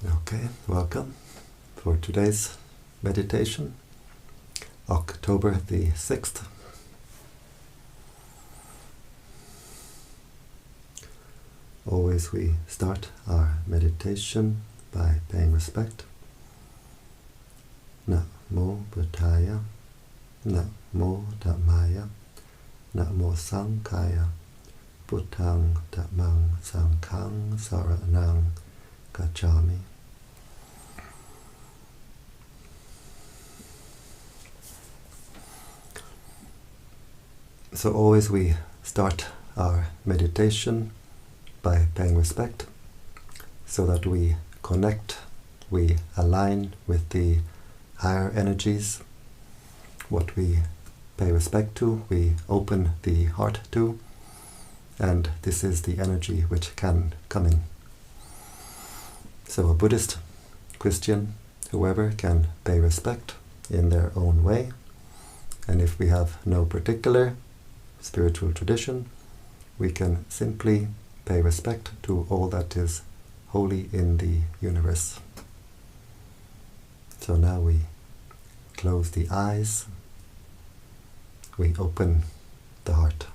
Okay, welcome for today's meditation, October the 6th. Always we start our meditation by paying respect. Namo Buddhaya, Namo Dhammaya, Namo Sanghaya, Buddhang Dhammang Sanghang Saranang Gacchami. So always we start our meditation by paying respect, so that we connect, we align with the higher energies. What we pay respect to, we open the heart to, and this is the energy which can come in. So a Buddhist, Christian, whoever can pay respect in their own way, and if we have no particular spiritual tradition, we can simply pay respect to all that is holy in the universe. So now we close the eyes, we open the heart.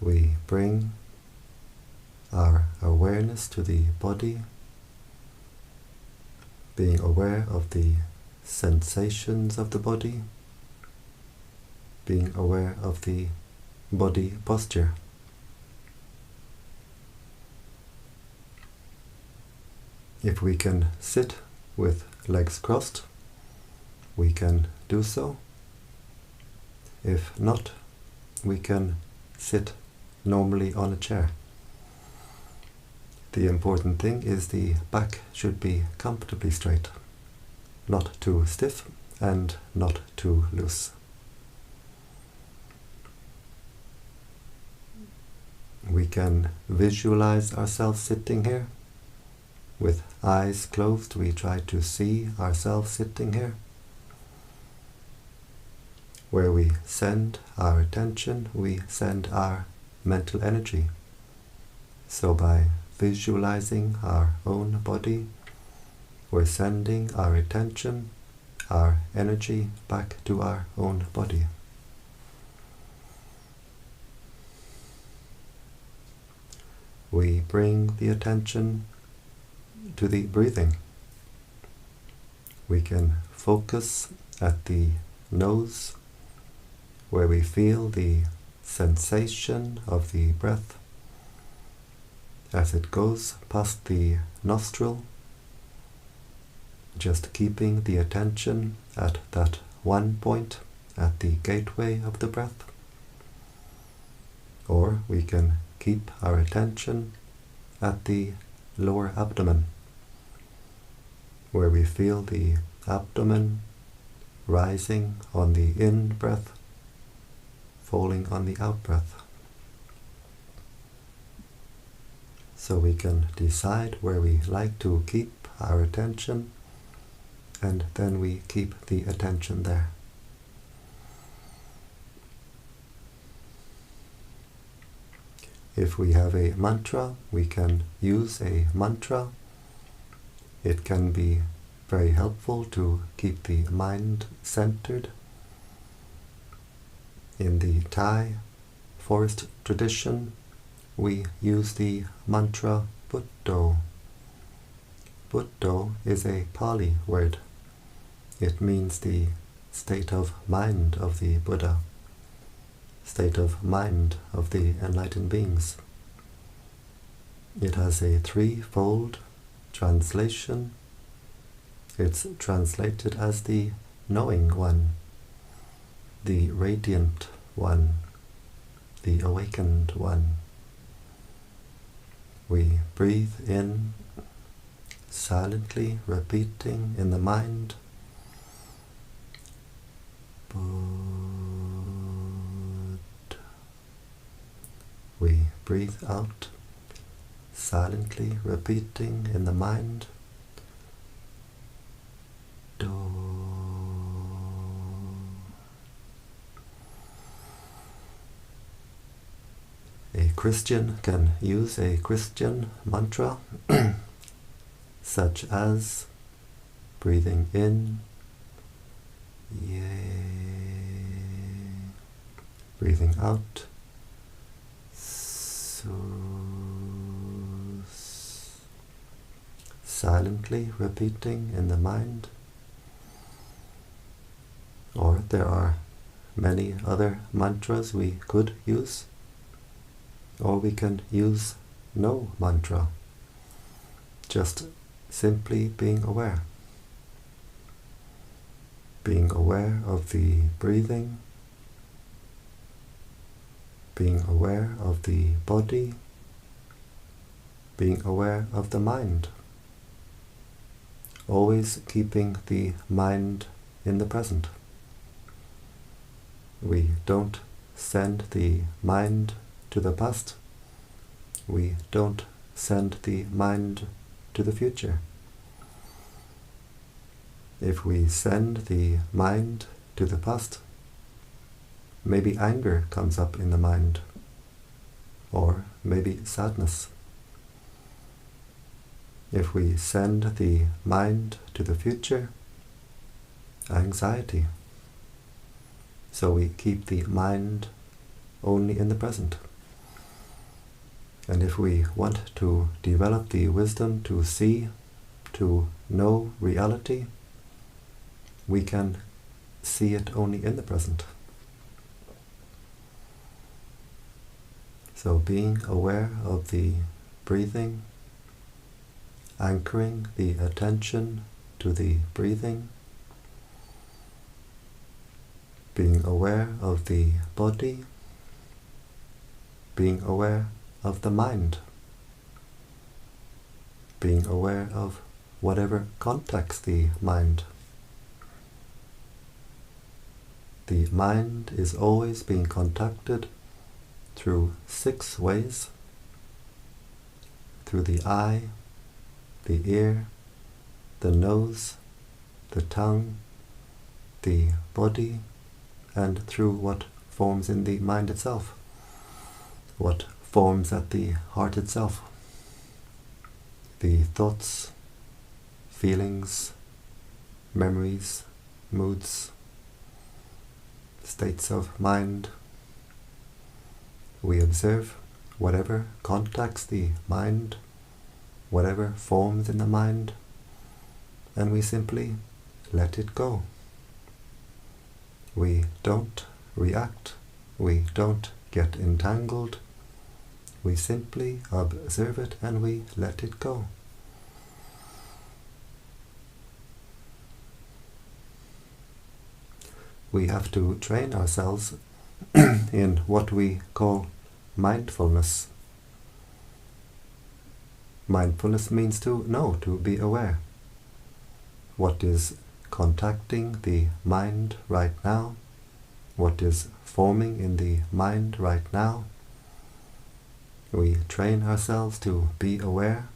We bring our awareness to the body, being aware of the sensations of the body, being aware of the body posture. If we can sit with legs crossed, we can do so. If not, we can sit normally on a chair. The important thing is the back should be comfortably straight, not too stiff and not too loose. We can visualize ourselves sitting here. With eyes closed, we try to see ourselves sitting here. Where we send our attention, we send our mental energy. So by visualizing our own body, we're sending our attention, our energy back to our own body. We bring the attention to the breathing. We can focus at the nose, where we feel the sensation of the breath as it goes past the nostril, just keeping the attention at that one point at the gateway of the breath. Or we can keep our attention at the lower abdomen, where we feel the abdomen rising on the in-breath, falling on the out-breath. So we can decide where we like to keep our attention, and then we keep the attention there. If we have a mantra, we can use a mantra. It can be very helpful to keep the mind centered. In the Thai forest tradition, we use the mantra Buddho. Buddho is a Pali word. It means the state of mind of the Buddha, state of mind of the enlightened beings. It has a threefold translation. It's translated as the knowing one, the radiant one, the awakened one. We breathe in, silently repeating in the mind, Bud. We breathe out, silently repeating in the mind, Do. Christian can use a Christian mantra such as breathing in, yay, breathing out, sus, silently repeating in the mind. Or there are many other mantras we could use, or we can use no mantra, just simply being aware. Being aware of the breathing, being aware of the body, being aware of the mind. Always keeping the mind in the present. We don't send the mind to the past. We don't send the mind to the future. If we send the mind to the past, maybe anger comes up in the mind, or maybe sadness. If we send the mind to the future, anxiety. So we keep the mind only in the present. And if we want to develop the wisdom to see, to know reality, we can see it only in the present. So being aware of the breathing, anchoring the attention to the breathing, being aware of the body, being aware of the mind, being aware of whatever contacts the mind. The mind is always being contacted through 6 ways: through the eye, the ear, the nose, the tongue, the body, and through what forms in the mind itself, what forms at the heart itself. The thoughts, feelings, memories, moods, states of mind. We observe whatever contacts the mind, whatever forms in the mind, and we simply let it go. We don't react, we don't get entangled, we simply observe it and we let it go. We have to train ourselves in what we call mindfulness. Mindfulness means to know, to be aware. What is contacting the mind right now? What is forming in the mind right now? We train ourselves to be aware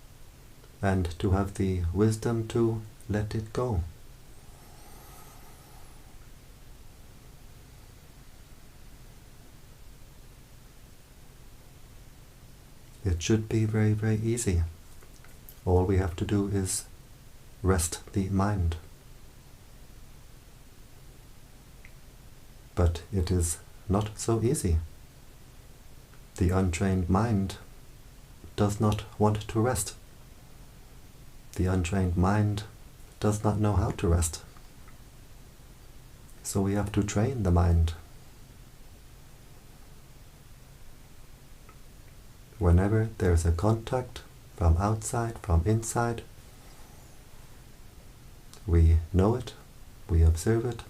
and to have the wisdom to let it go. It should be very, very easy. All we have to do is rest the mind. But it is not so easy. The untrained mind does not want to rest. The untrained mind does not know how to rest. So we have to train the mind. Whenever there's a contact from outside, from inside, we know it, we observe it,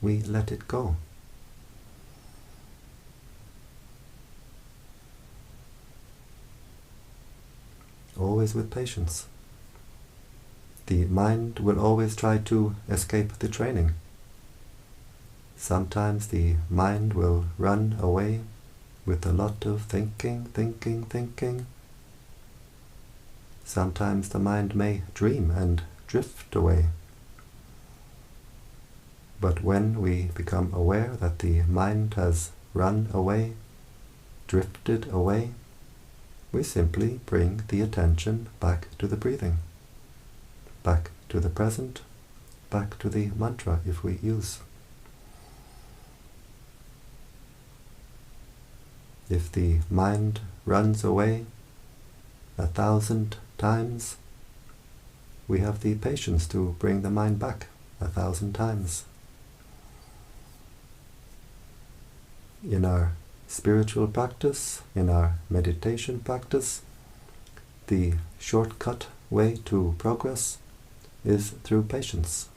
we let it go. Always with patience. The mind will always try to escape the training. Sometimes the mind will run away with a lot of thinking. Sometimes the mind may dream and drift away. But when we become aware that the mind has run away, drifted away, we simply bring the attention back to the breathing, back to the present, back to the mantra if we use. If the mind runs away 1,000 times, we have the patience to bring the mind back 1,000 times. In our spiritual practice, in our meditation practice, the shortcut way to progress is through patience.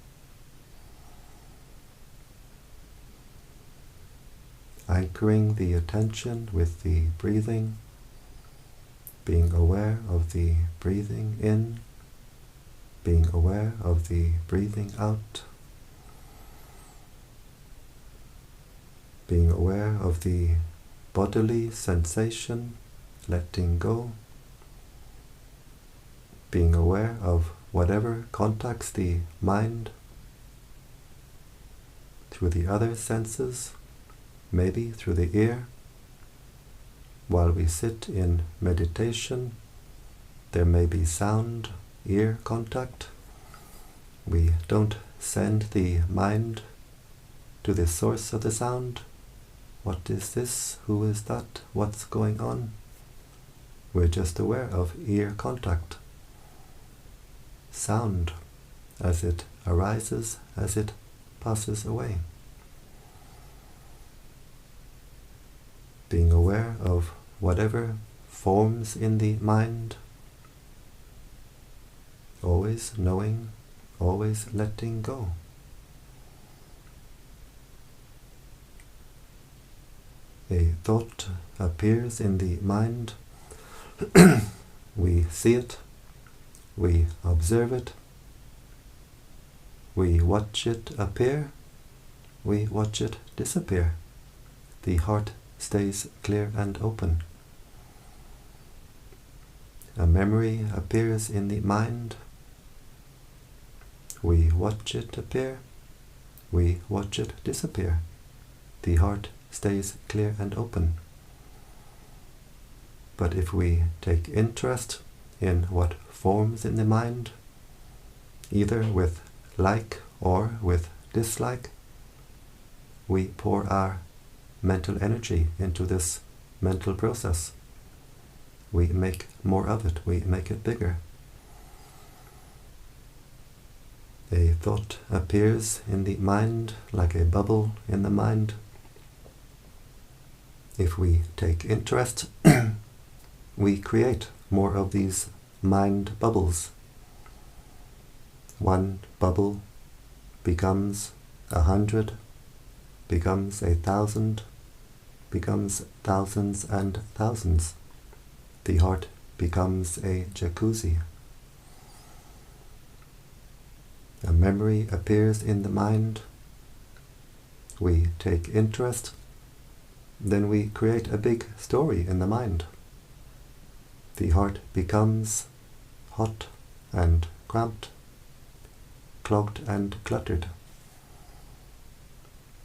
Anchoring the attention with the breathing, being aware of the breathing in, being aware of the breathing out, being aware of the bodily sensation, letting go, being aware of whatever contacts the mind through the other senses, maybe through the ear. While we sit in meditation, there may be sound, ear contact. We don't send the mind to the source of the sound. What is this? Who is that? What's going on? We're just aware of ear contact. Sound as it arises, as it passes away. Being aware of whatever forms in the mind, always knowing, always letting go. A thought appears in the mind, we see it, we observe it, we watch it appear, we watch it disappear. The heart stays clear and open. A memory appears in the mind, we watch it appear, we watch it disappear. The heart stays clear and open. But if we take interest in what forms in the mind, either with like or with dislike, we pour our mental energy into this mental process. We make more of it, we make it bigger. A thought appears in the mind like a bubble in the mind. If we take interest, we create more of these mind bubbles. One bubble becomes 100, becomes 1,000, becomes thousands and thousands. The heart becomes a jacuzzi. A memory appears in the mind. We take interest. Then we create a big story in the mind. The heart becomes hot and cramped, clogged and cluttered.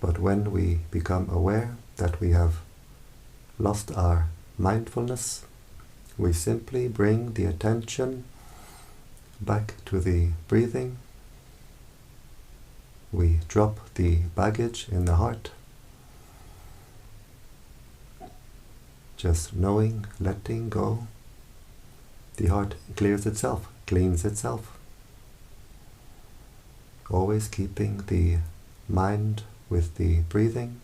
But when we become aware that we have lost our mindfulness, we simply bring the attention back to the breathing. We drop the baggage in the heart. Just knowing, letting go. The heart clears itself, cleans itself. Always keeping the mind with the breathing.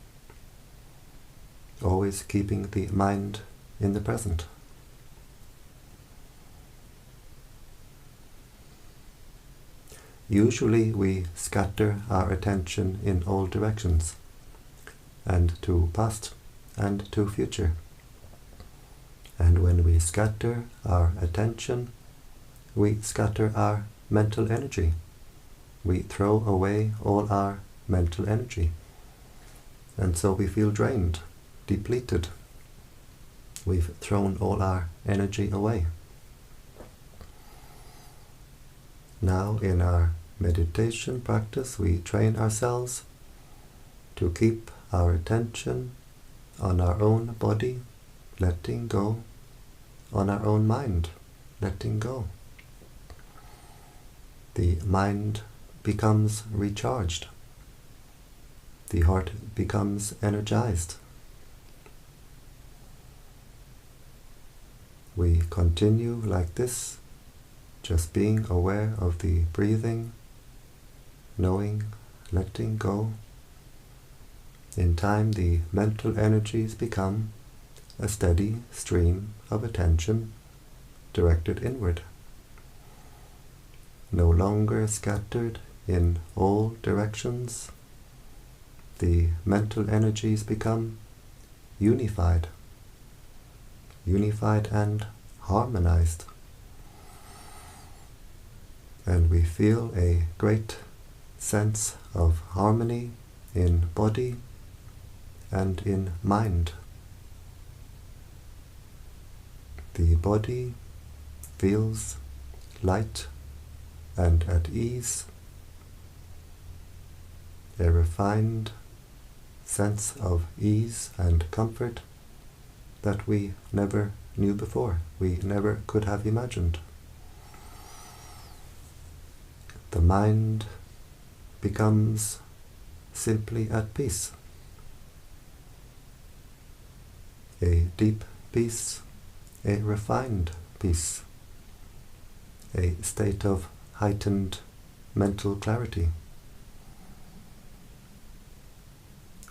Always keeping the mind in the present. Usually we scatter our attention in all directions, and to past and to future. And when we scatter our attention, we scatter our mental energy. We throw away all our mental energy. And so we feel drained, depleted. We've thrown all our energy away. Now in our meditation practice, we train ourselves to keep our attention on our own body, letting go, on our own mind, letting go. The mind becomes recharged. The heart becomes energized. We continue like this, just being aware of the breathing, knowing, letting go. In time, the mental energies become a steady stream of attention directed inward, no longer scattered in all directions. The mental energies become unified and harmonized. And we feel a great sense of harmony in body and in mind. The body feels light and at ease, a refined sense of ease and comfort that we never knew before, we never could have imagined. The mind becomes simply at peace, a deep peace, a refined peace, a state of heightened mental clarity.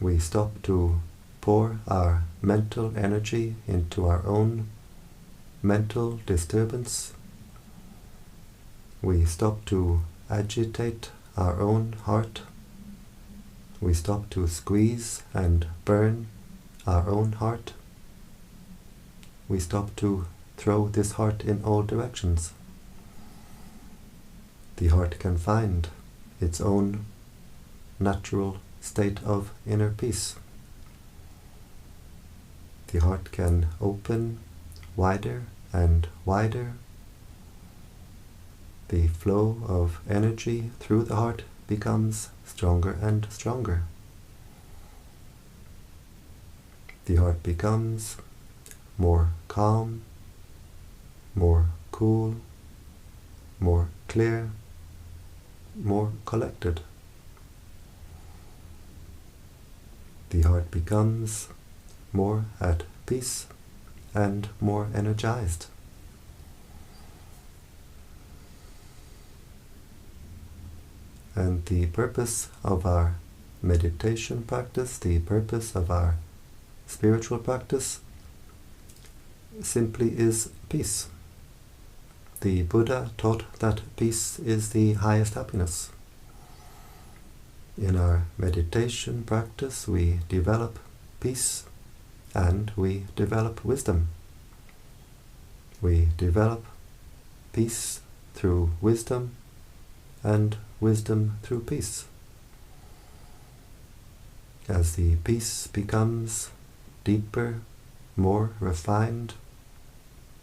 We stop to pour our mental energy into our own mental disturbance. We stop to agitate our own heart. We stop to squeeze and burn our own heart. We stop to throw this heart in all directions. The heart can find its own natural state of inner peace. The heart can open wider and wider. The flow of energy through the heart becomes stronger and stronger. The heart becomes more calm, more cool, more clear, more collected. The heart becomes more at peace and more energized. And the purpose of our meditation practice, the purpose of our spiritual practice, simply is peace. The Buddha taught that peace is the highest happiness. In our meditation practice, we develop peace and we develop wisdom. We develop peace through wisdom and wisdom through peace. As the peace becomes deeper, more refined,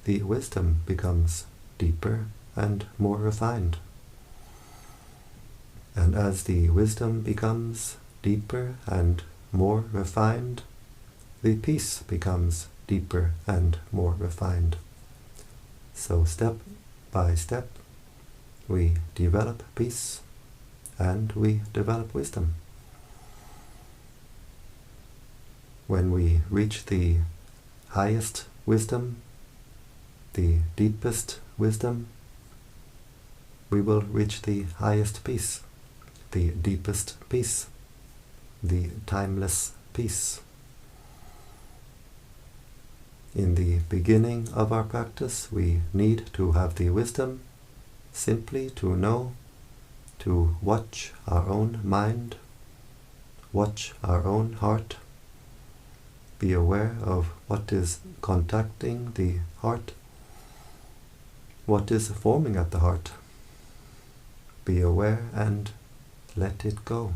the wisdom becomes deeper and more refined. And as the wisdom becomes deeper and more refined, the peace becomes deeper and more refined. So step by step, we develop peace and we develop wisdom. When we reach the highest wisdom, the deepest wisdom, we will reach the highest peace, the deepest peace, the timeless peace. In the beginning of our practice, we need to have the wisdom simply to know, to watch our own mind, watch our own heart, be aware of what is contacting the heart, what is forming at the heart. Be aware and let it go.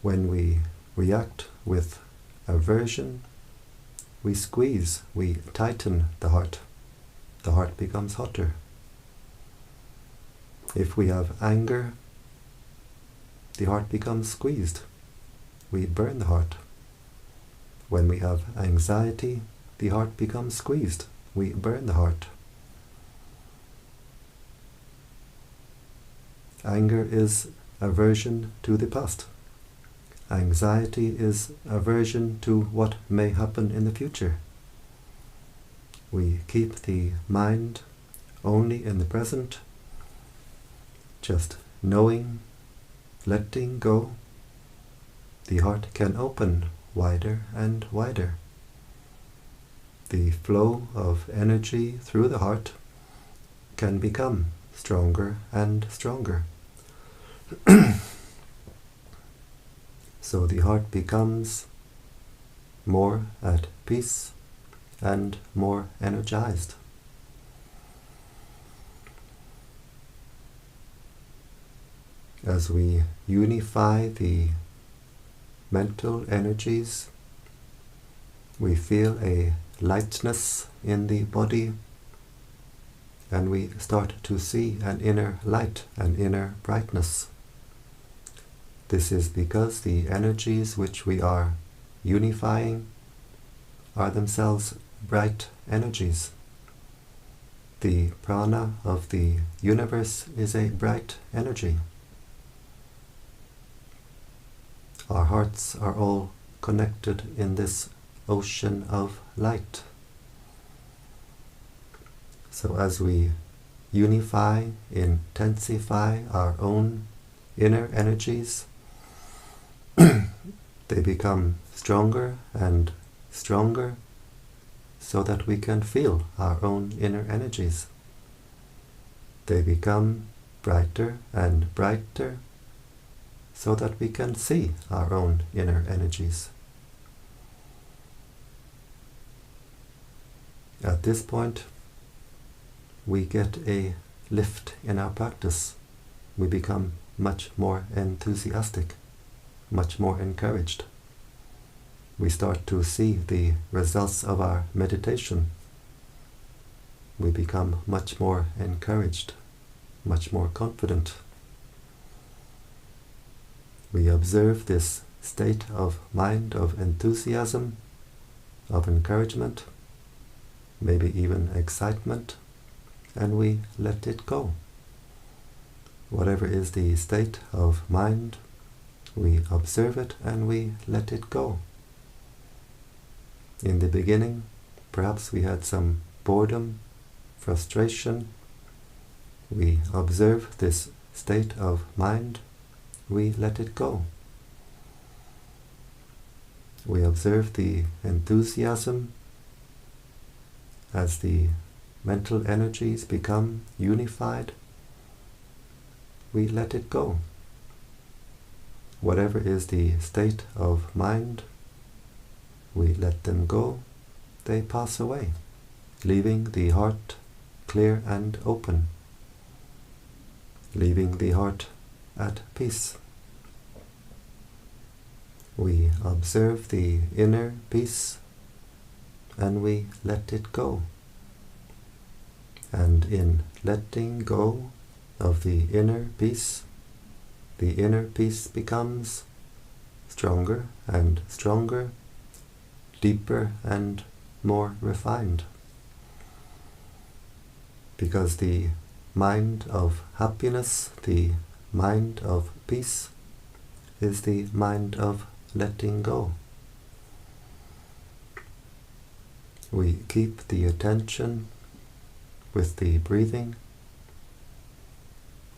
When we react with aversion, we squeeze, we tighten the heart. The heart becomes hotter. If we have anger, the heart becomes squeezed. we burn the heart. When we have anxiety, the heart becomes squeezed. We burn the heart. Anger is aversion to the past. Anxiety is aversion to what may happen in the future. We keep the mind only in the present, just knowing, letting go. The heart can open wider and wider. The flow of energy through the heart can become stronger and stronger. So the heart becomes more at peace and more energized. As we unify the mental energies, we feel a lightness in the body, and we start to see an inner light, an inner brightness. This is because the energies which we are unifying are themselves bright energies. The prana of the universe is a bright energy. Our hearts are all connected in this ocean of light. So as we unify, intensify our own inner energies, they become stronger and stronger, so that we can feel our own inner energies. They become brighter and brighter, so that we can see our own inner energies. At this point, we get a lift in our practice. We become much more enthusiastic, much more encouraged. We start to see the results of our meditation. We become much more encouraged, much more confident. We observe this state of mind, of enthusiasm, of encouragement, maybe even excitement, and we let it go. Whatever is the state of mind, we observe it and we let it go. In the beginning, perhaps we had some boredom, frustration. We observe this state of mind, we let it go. We observe the enthusiasm as the mental energies become unified. We let it go. Whatever is the state of mind, we let them go. They pass away, leaving the heart clear and open, leaving the heart at peace. We observe the inner peace and we let it go. And in letting go of the inner peace becomes stronger and stronger, deeper and more refined. Because the mind of happiness, the mind of peace, is the mind of letting go. We keep the attention with the breathing,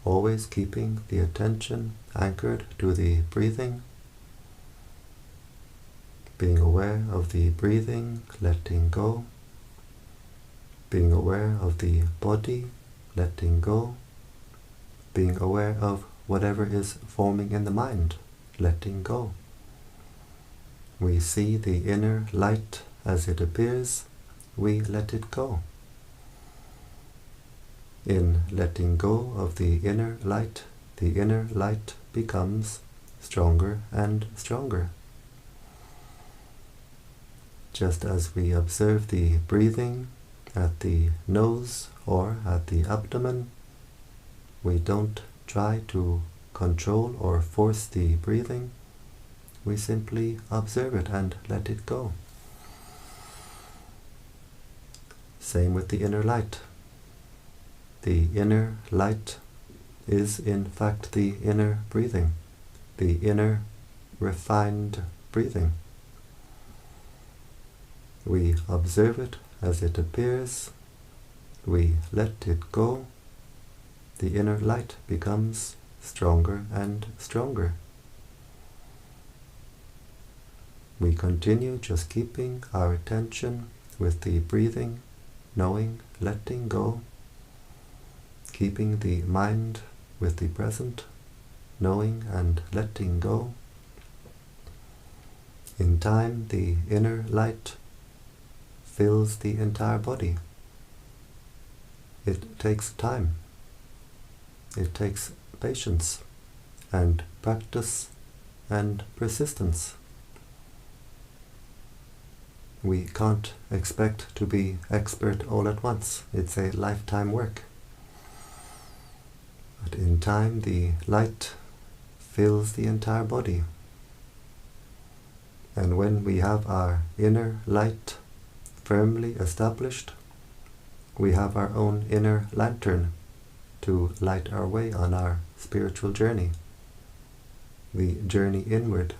always keeping the attention anchored to the breathing, being aware of the breathing, letting go, being aware of the body, letting go, being aware of whatever is forming in the mind, letting go. We see the inner light as it appears, we let it go. In letting go of the inner light becomes stronger and stronger. Just as we observe the breathing at the nose or at the abdomen, we don't try to control or force the breathing. we simply observe it and let it go. Same with the inner light. The inner light is in fact the inner breathing, the inner refined breathing. We observe it as it appears, we let it go, the inner light becomes stronger and stronger. We continue just keeping our attention with the breathing, knowing, letting go, keeping the mind with the present, knowing and letting go. In time, the inner light fills the entire body. It takes time. It takes patience and practice and persistence. We can't expect to be expert all at once. It's a lifetime work. But in time, the light fills the entire body. And when we have our inner light firmly established, we have our own inner lantern to light our way on our spiritual journey, the journey inward.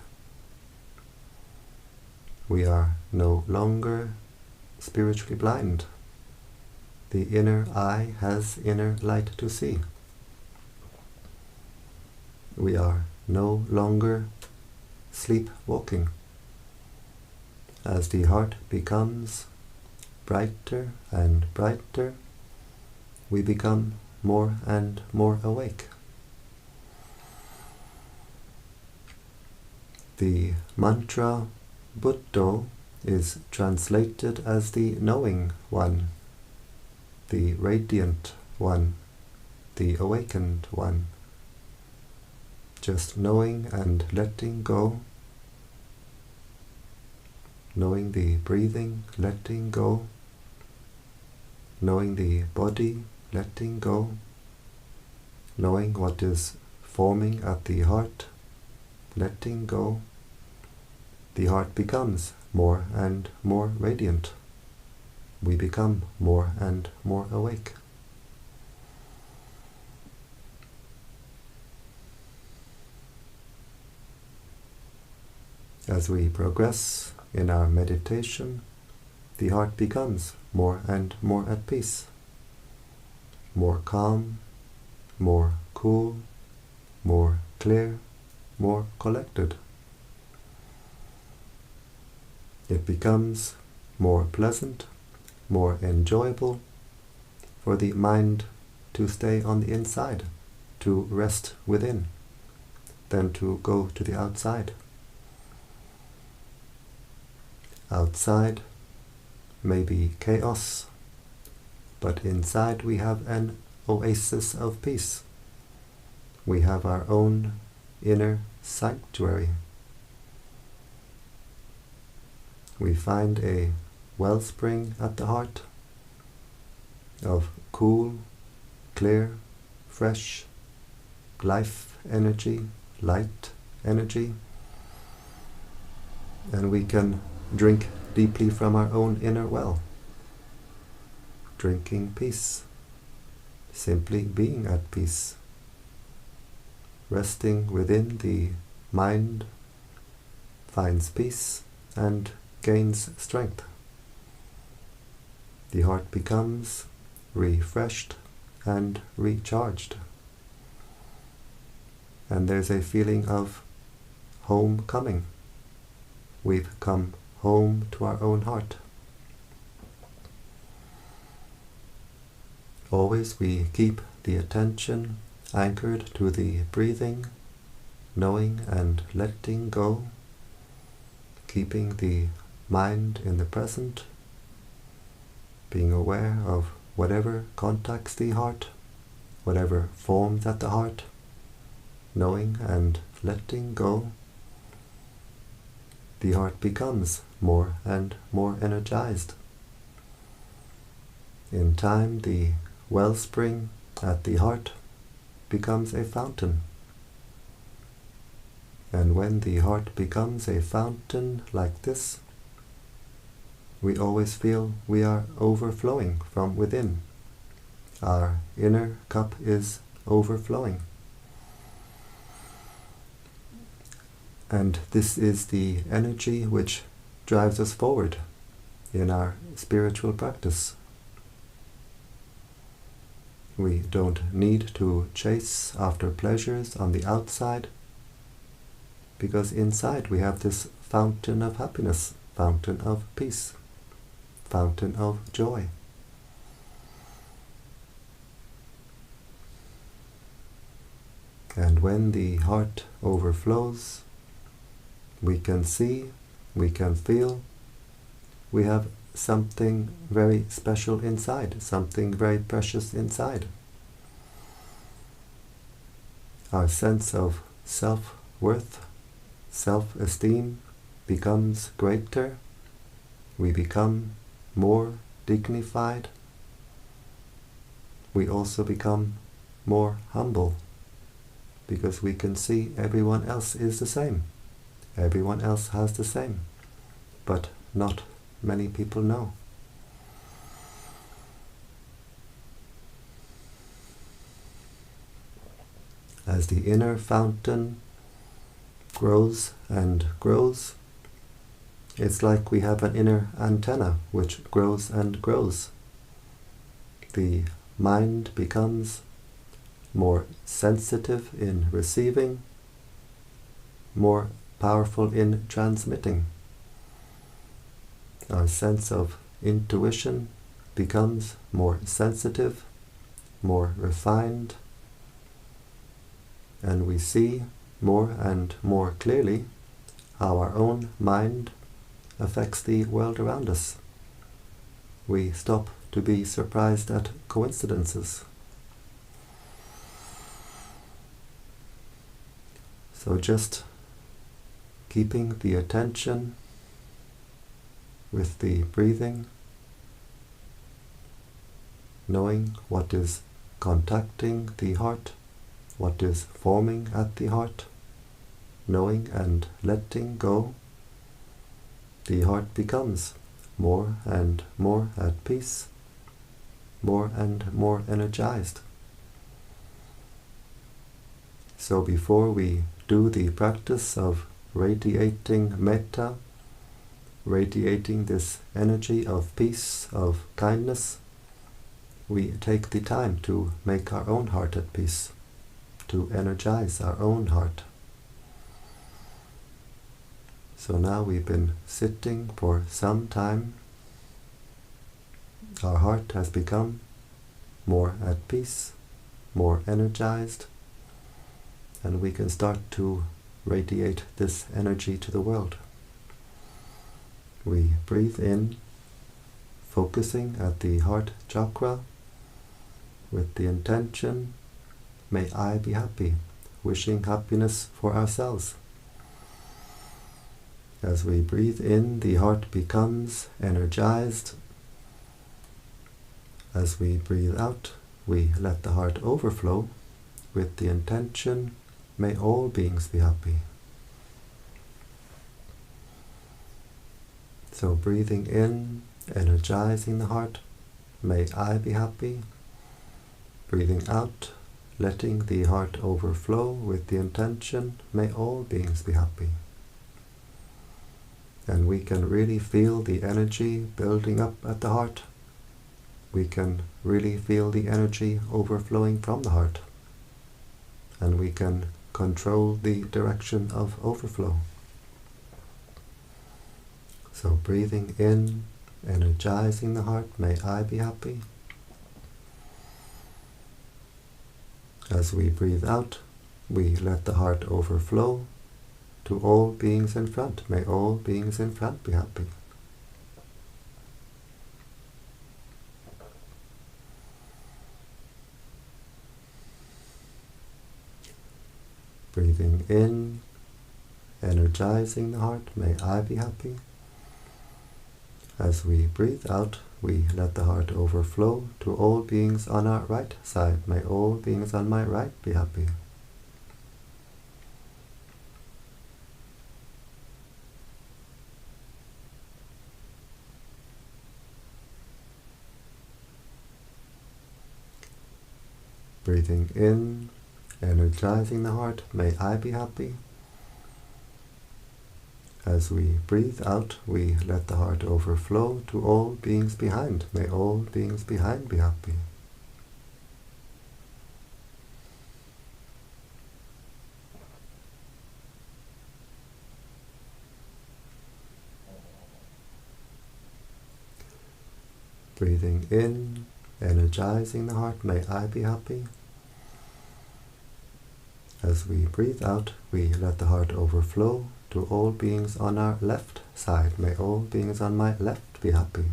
We are no longer spiritually blind. The inner eye has inner light to see. We are no longer sleepwalking. As the heart becomes brighter and brighter, we become more and more awake. The mantra Buddho is translated as the knowing one, the radiant one, the awakened one. Just knowing and letting go, knowing the breathing, letting go, knowing the body, letting go, knowing what is forming at the heart, letting go. The heart becomes more and more radiant. We become more and more awake. As we progress in our meditation, the heart becomes more and more at peace, more calm, more cool, more clear, more collected. It becomes more pleasant, more enjoyable for the mind to stay on the inside, to rest within, than to go to the outside. Outside may be chaos, but inside we have an oasis of peace. We have our own inner sanctuary. We find a wellspring at the heart of cool, clear, fresh life energy, light energy, and we can drink deeply from our own inner well, drinking peace, simply being at peace, resting within the mind finds peace and gains strength. The heart becomes refreshed and recharged. And there's a feeling of homecoming. We've come home to our own heart. Always we keep the attention anchored to the breathing, knowing and letting go, keeping the mind in the present, being aware of whatever contacts the heart, whatever forms at the heart, knowing and letting go. The heart becomes more and more energized. In time, the wellspring at the heart becomes a fountain. And when the heart becomes a fountain like this, we always feel we are overflowing from within. Our inner cup is overflowing. And this is the energy which drives us forward in our spiritual practice. We don't need to chase after pleasures on the outside, because inside we have this fountain of happiness, fountain of peace, fountain of joy. And when the heart overflows, we can see, we can feel, we have something very special inside, something very precious inside. Our sense of self-worth, self-esteem becomes greater. We become more dignified. We also become more humble, because we can see everyone else is the same. Everyone else has the same, but not many people know. As the inner fountain grows and grows, it's like we have an inner antenna which grows and grows. The mind becomes more sensitive in receiving, more powerful in transmitting. Our sense of intuition becomes more sensitive, more refined, and we see more and more clearly how our own mind affects the world around us. We stop to be surprised at coincidences. So just keeping the attention with the breathing, knowing what is contacting the heart, what is forming at the heart, knowing and letting go, the heart becomes more and more at peace, more and more energized. So before we do the practice of radiating metta, radiating this energy of peace, of kindness, we take the time to make our own heart at peace, to energize our own heart. So now we've been sitting for some time. Our heart has become more at peace, more energized, and we can start to radiate this energy to the world. We breathe in, focusing at the heart chakra with the intention, may I be happy, wishing happiness for ourselves. As we breathe in, the heart becomes energized. As we breathe out, we let the heart overflow with the intention, may all beings be happy. So breathing in, energizing the heart, may I be happy. Breathing out, letting the heart overflow with the intention, may all beings be happy. And we can really feel the energy building up at the heart. We can really feel the energy overflowing from the heart. And we can control the direction of overflow. So breathing in, energizing the heart, may I be happy. As we breathe out, we let the heart overflow to all beings in front. May all beings in front be happy. Breathing in, energizing the heart, may I be happy. As we breathe out, we let the heart overflow to all beings on our right side. May all beings on my right be happy. Breathing in, energizing the heart, may I be happy. As we breathe out, we let the heart overflow to all beings behind. May all beings behind be happy. Breathing in, energizing the heart, may I be happy. As we breathe out, we let the heart overflow to all beings on our left side. May all beings on my left be happy.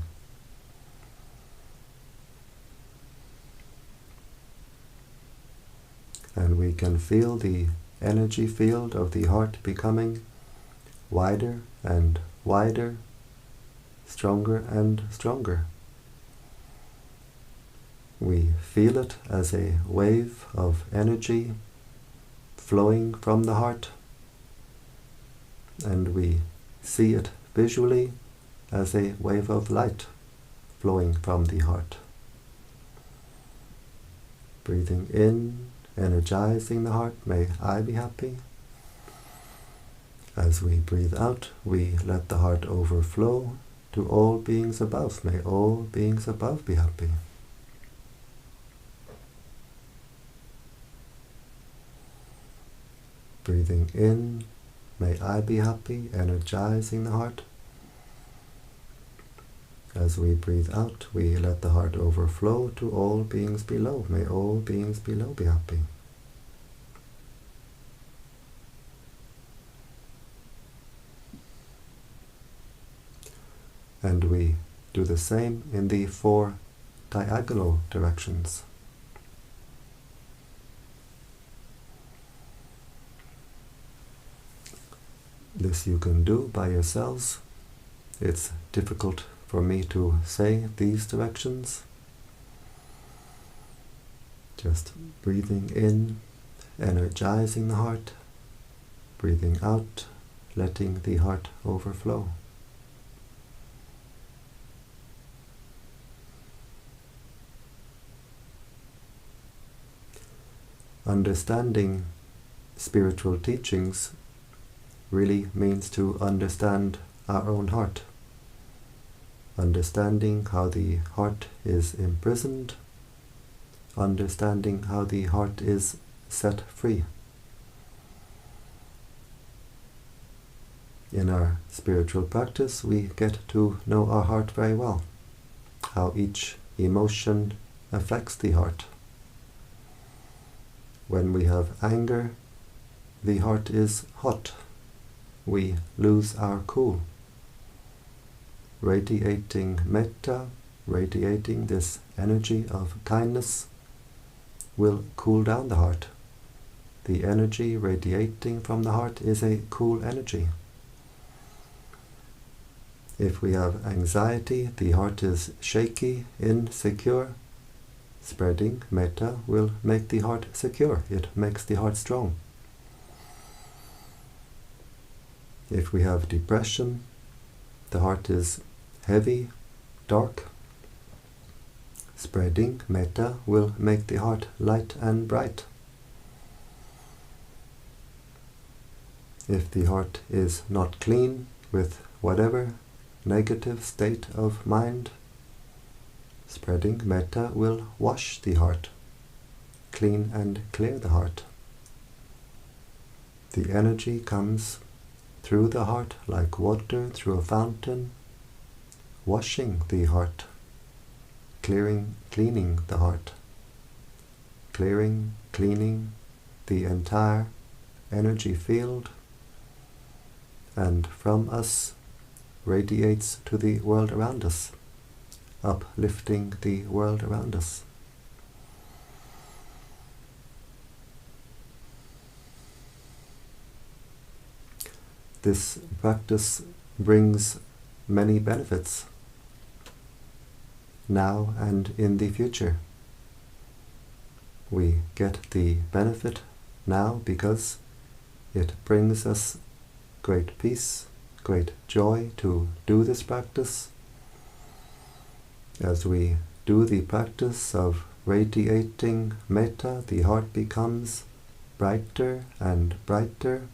And we can feel the energy field of the heart becoming wider and wider, stronger and stronger. We feel it as a wave of energy flowing from the heart, and we see it visually as a wave of light flowing from the heart. Breathing in, energizing the heart, may I be happy. As we breathe out, we let the heart overflow to all beings above. May all beings above be happy. Breathing in, may I be happy, energizing the heart. As we breathe out, we let the heart overflow to all beings below. May all beings below be happy. And we do the same in the 4 diagonal directions. This you can do by yourselves. It's difficult for me to say these directions. Just breathing in, energizing the heart, breathing out, letting the heart overflow. Understanding spiritual teachings really means to understand our own heart. Understanding how the heart is imprisoned, understanding how the heart is set free. In our spiritual practice, we get to know our heart very well, how each emotion affects the heart. When we have anger, the heart is hot. We lose our cool. Radiating metta, radiating this energy of kindness, will cool down the heart. The energy radiating from the heart is a cool energy. If we have anxiety, the heart is shaky, insecure. Spreading metta will make the heart secure. It makes the heart strong. If we have depression, the heart is heavy, dark. Spreading metta will make the heart light and bright. If the heart is not clean with whatever negative state of mind, spreading metta will wash the heart, clean and clear the heart. The energy comes through the heart like water through a fountain, washing the heart, cleaning the heart, cleaning the entire energy field, and from us radiates to the world around us, uplifting the world around us. This practice brings many benefits, now and in the future. We get the benefit now because it brings us great peace, great joy to do this practice. As we do the practice of radiating Metta, the heart becomes brighter and brighter.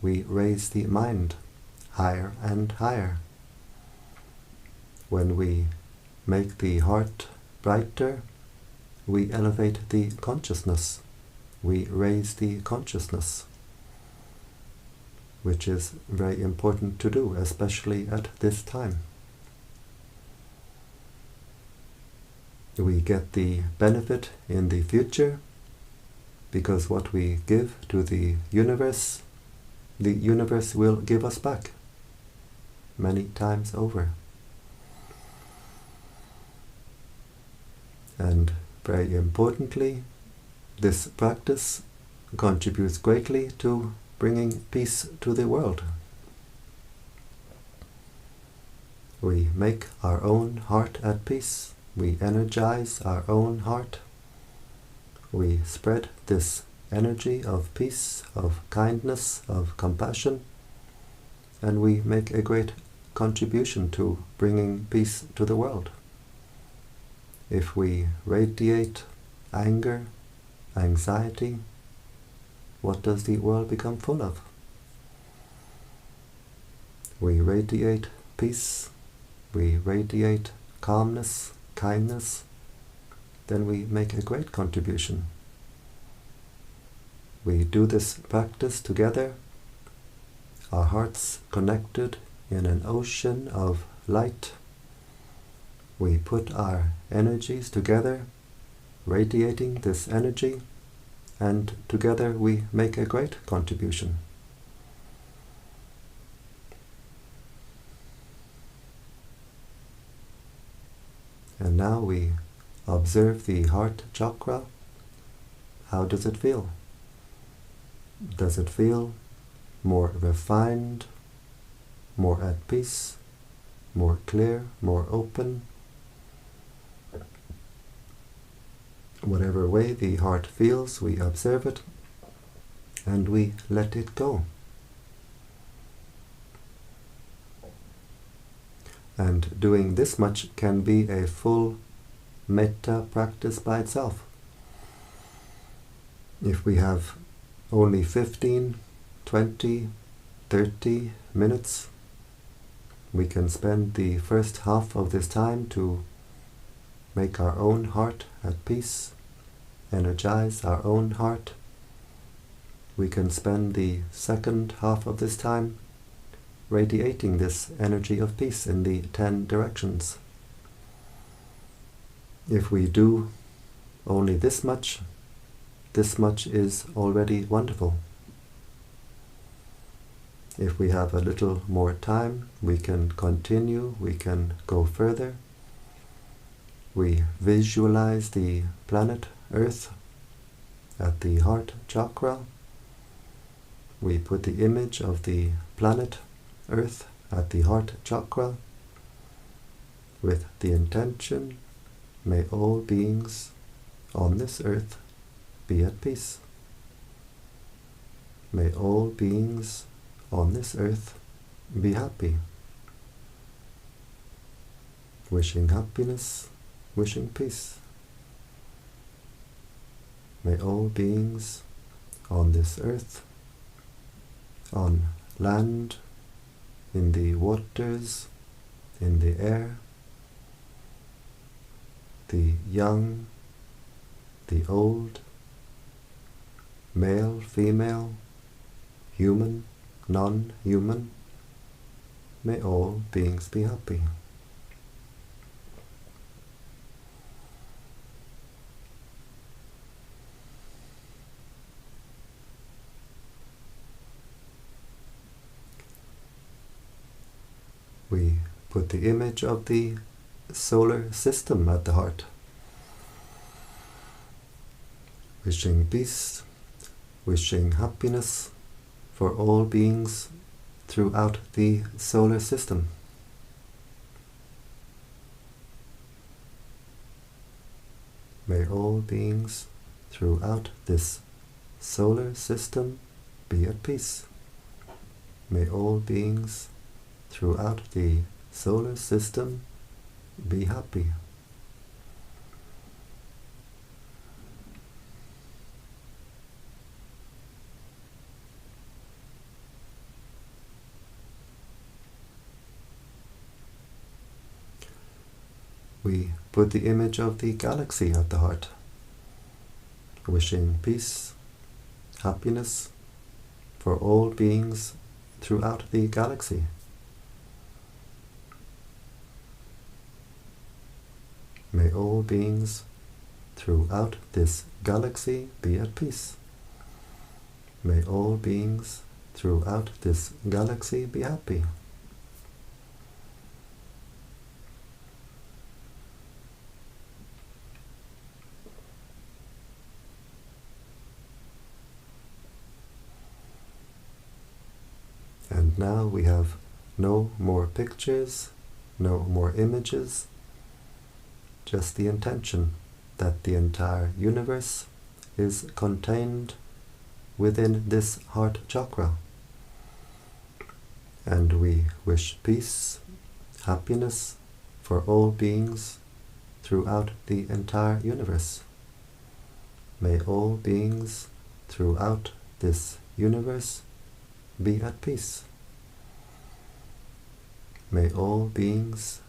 We raise the mind higher and higher. When we make the heart brighter, we elevate the consciousness. We raise the consciousness, which is very important to do, especially at this time. We get the benefit in the future because what we give to the universe will give us back many times over. And very importantly, this practice contributes greatly to bringing peace to the world. We make our own heart at peace. We energize our own heart. We spread this energy of peace, of kindness, of compassion, and we make a great contribution to bringing peace to the world. If we radiate anger, anxiety, what does the world become full of? We radiate peace, we radiate calmness, kindness, then we make a great contribution. We do this practice together, our hearts connected in an ocean of light. We put our energies together, radiating this energy, and together we make a great contribution. And now we observe the heart chakra. How does it feel? Does it feel more refined, more at peace, more clear, more open? Whatever way the heart feels, we observe it and we let it go. And doing this much can be a full metta practice by itself. If we have only 15, 20, 30 minutes, we can spend the first half of this time to make our own heart at peace, energize our own heart. We can spend the second half of this time radiating this energy of peace in the 10 directions. If we do only this much is already wonderful. If we have a little more time, we can continue, we can go further. We visualize the planet Earth at the heart chakra. We put the image of the planet Earth at the heart chakra with the intention, may all beings on this earth be at peace. May all beings on this earth be happy. Wishing happiness, wishing peace. May all beings on this earth, on land, in the waters, in the air, the young, the old, male, female, human, non-human, may all beings be happy. We put the image of the solar system at the heart, wishing peace, wishing happiness for all beings throughout the solar system. May all beings throughout this solar system be at peace. May all beings throughout the solar system be happy. We put the image of the galaxy at the heart, wishing peace, happiness for all beings throughout the galaxy. May all beings throughout this galaxy be at peace. May all beings throughout this galaxy be happy. And now we have no more pictures, no more images, just the intention that the entire universe is contained within this heart chakra. And we wish peace, happiness for all beings throughout the entire universe. May all beings throughout this universe be at peace. May all beings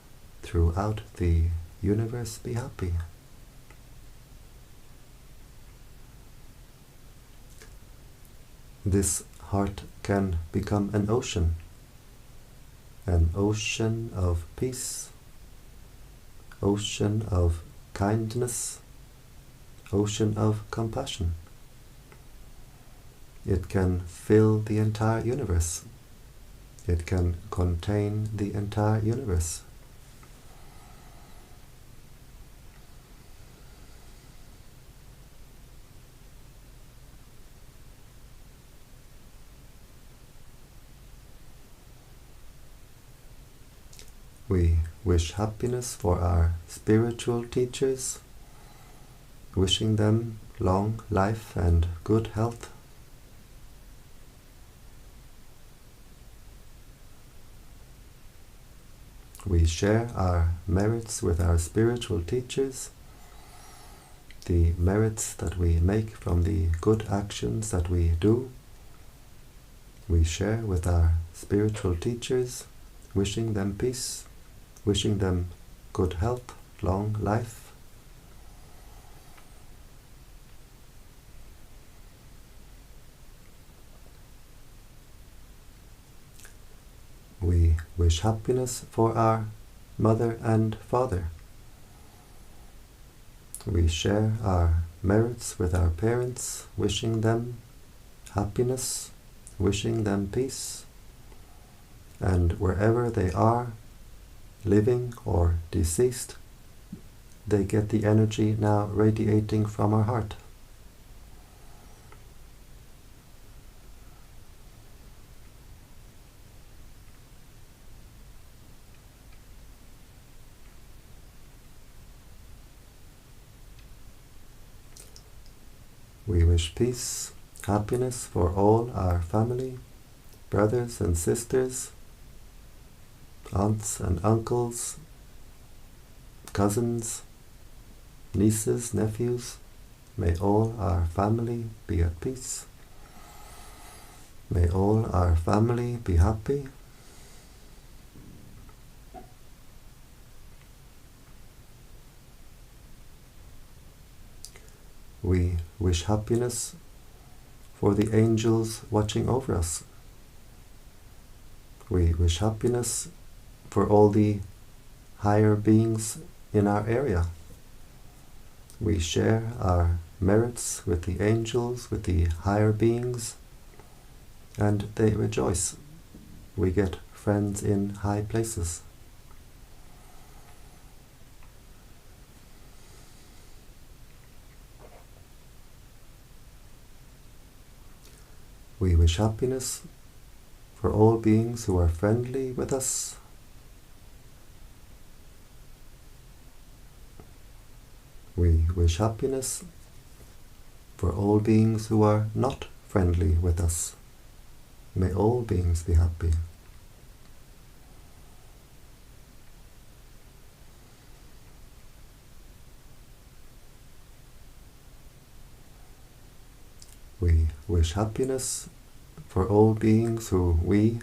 throughout the universe be happy. This heart can become an ocean of peace, ocean of kindness, ocean of compassion. It can fill the entire universe. It can contain the entire universe. We wish happiness for our spiritual teachers, wishing them long life and good health. We share our merits with our spiritual teachers, the merits that we make from the good actions that we do. We share with our spiritual teachers, wishing them peace, wishing them good health, long life. We wish happiness for our mother and father. We share our merits with our parents, wishing them happiness, wishing them peace. And wherever they are, living or deceased, they get the energy now radiating from our heart. We wish peace, happiness for all our family, brothers and sisters, aunts and uncles, cousins, nieces, nephews. May all our family be at peace. May all our family be happy. We wish happiness for the angels watching over us. We wish happiness for all the higher beings in our area. We share our merits with the angels, with the higher beings, and they rejoice. We get friends in high places. We wish happiness for all beings who are friendly with us. We wish happiness for all beings who are not friendly with us. May all beings be happy. We wish happiness for all beings who we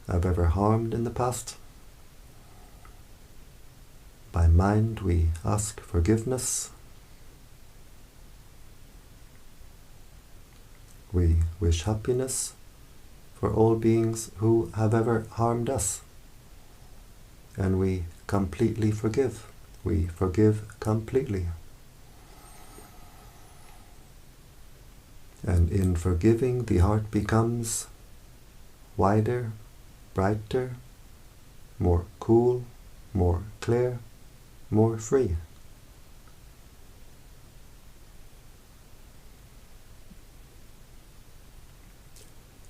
have ever harmed in the past. By mind we ask forgiveness. We wish happiness for all beings who have ever harmed us. And we completely forgive. We forgive completely. And in forgiving, the heart becomes wider, brighter, more cool, more clear, more free.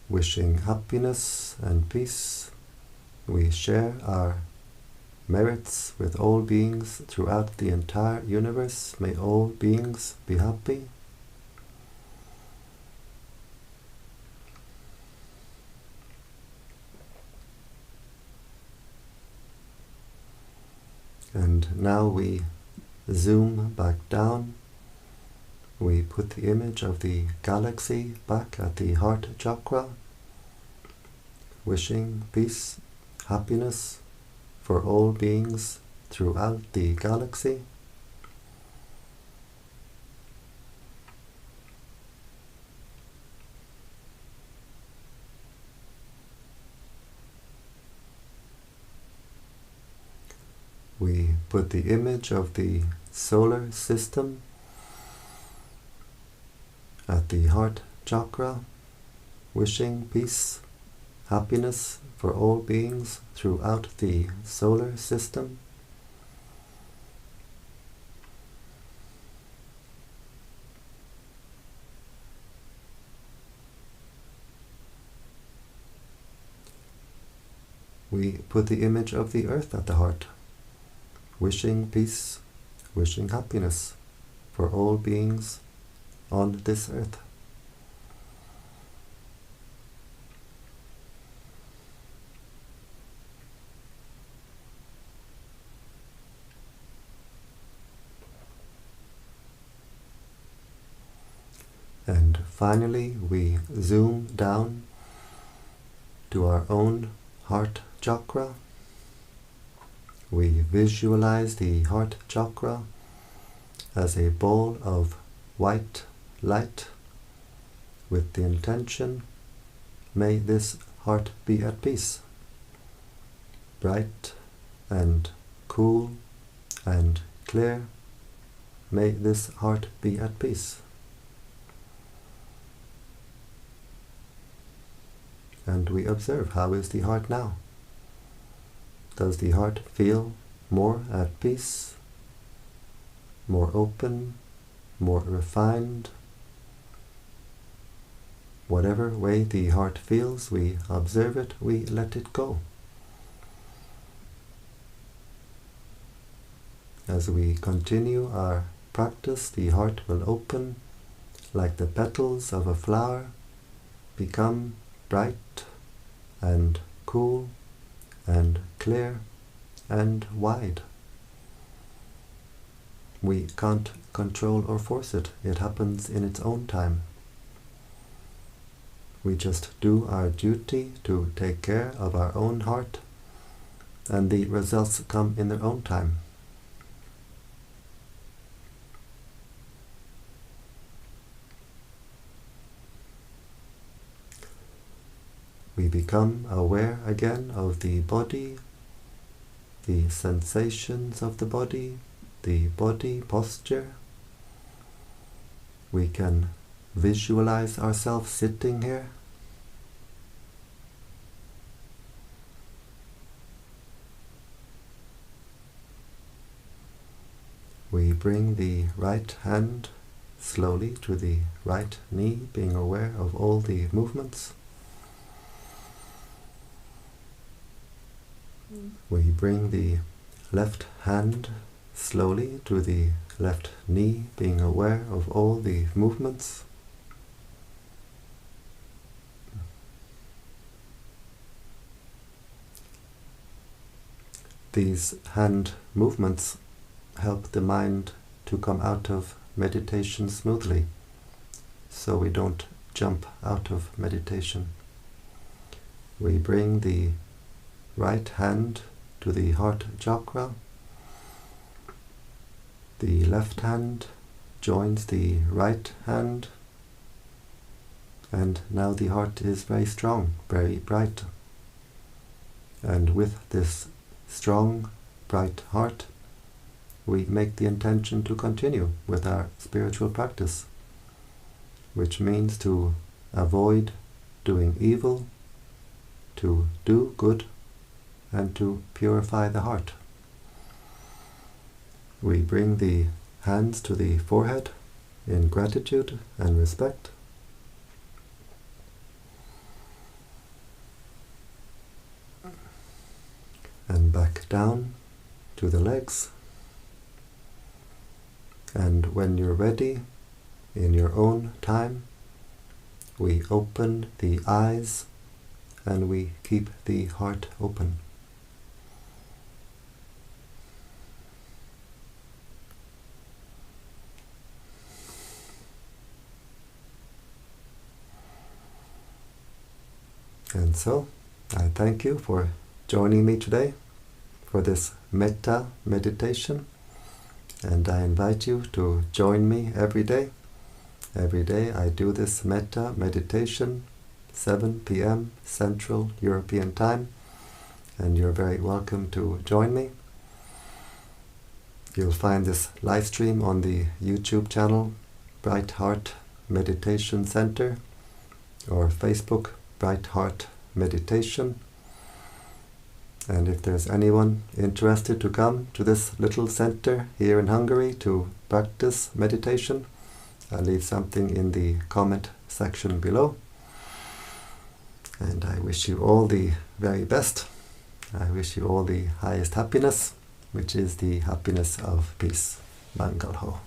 Wishing happiness and peace, we share our merits with all beings throughout the entire universe. May all beings be happy. And now we zoom back down. We put the image of the galaxy back at the heart chakra, wishing peace, happiness for all beings throughout the galaxy. We put the image of the solar system at the heart chakra, wishing peace, happiness for all beings throughout the solar system. We put the image of the earth at the heart, wishing peace, wishing happiness for all beings on this earth. And finally, we zoom down to our own heart chakra. We visualize the heart chakra as a ball of white light with the intention, may this heart be at peace, bright and cool and clear. May this heart be at peace. And we observe, how is the heart now? Does the heart feel more at peace, more open, more refined? Whatever way the heart feels, we observe it, we let it go. As we continue our practice, the heart will open like the petals of a flower, become bright and cool and clear and wide. We can't control or force it. It happens in its own time. We just do our duty to take care of our own heart, and the results come in their own time. We become aware again of the body, the sensations of the body posture. We can visualize ourselves sitting here. We bring the right hand slowly to the right knee, being aware of all the movements. We bring the left hand slowly to the left knee, being aware of all the movements. These hand movements help the mind to come out of meditation smoothly, so we don't jump out of meditation. We bring the right hand to the heart chakra, The left hand joins the right hand, and now the heart is very strong, very bright. And with this strong, bright heart, we make the intention to continue with our spiritual practice, which means to avoid doing evil, to do good, and to purify the heart. We bring the hands to the forehead in gratitude and respect. And back down to the legs. And when you're ready, in your own time, we open the eyes and we keep the heart open. And so, I thank you for joining me today for this Metta meditation, and I invite you to join me every day. Every day I do this Metta meditation, 7 p.m. Central European Time, and you're very welcome to join me. You'll find this live stream on the YouTube channel Brightheart Meditation Center, or Facebook Brightheart Meditation. And if there's anyone interested to come to this little center here in Hungary to practice meditation, I'll leave something in the comment section below. And I wish you all the very best. I wish you all the highest happiness, which is the happiness of peace. Mangal ho.